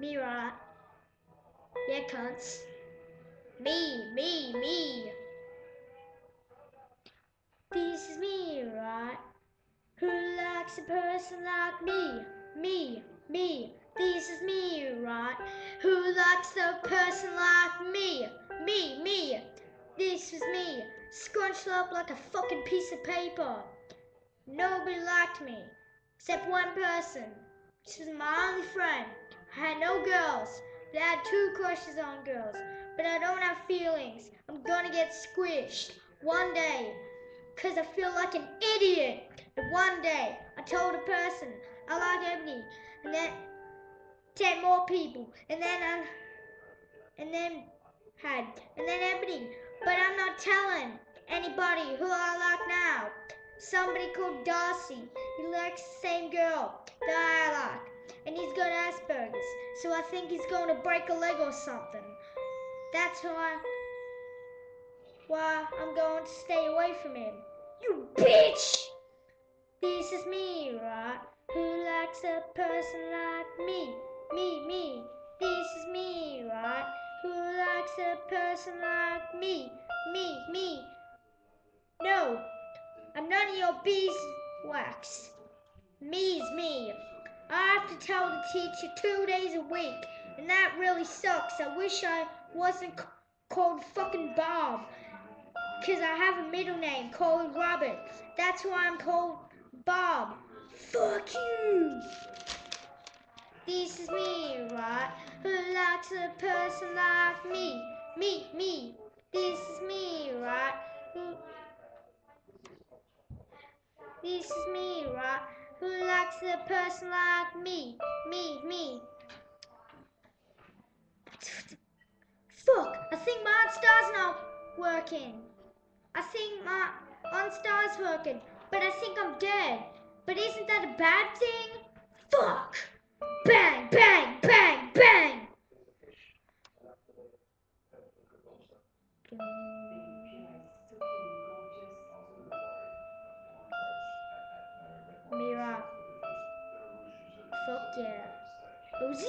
Me, right? Yeah, cunts. Me. This is me, right? Who likes a person like me? Me. This is me, right? Who likes a person like me? Me. This is me, scrunched up like a fucking piece of paper. Nobody liked me, except one person, which was my only friend. I had no girls, but I had 2 crushes on girls. But I don't have feelings. I'm gonna get squished one day, cause I feel like an idiot. And one day, I told a person I like Ebony, and then 10 more people, and then Ebony. But I'm not telling anybody who I like now. Somebody called Darcy. He likes the same girl that I like. And he's got Asperger's. So I think he's going to break a leg or something. That's why I'm going to stay away from him. You bitch! This is me, right? Who likes a person like me? Me. This is me, right? Who likes a person like me? Me. No, I'm none of your beeswax. Me's me. I have to tell the teacher 2 days a week, and that really sucks. I wish I wasn't called fucking Bob, because I have a middle name called Robert. That's why I'm called Bob. Fuck you! This is me, right? Who likes a person like me? Me. This is me, right? This is me, right? Who likes a person like me? Me. Fuck, I think my OnStar's not working. I think my OnStar's working, but I think I'm dead. But isn't that a bad thing? Fuck! Bang! Mira. Fuck yeah. Oh, Z.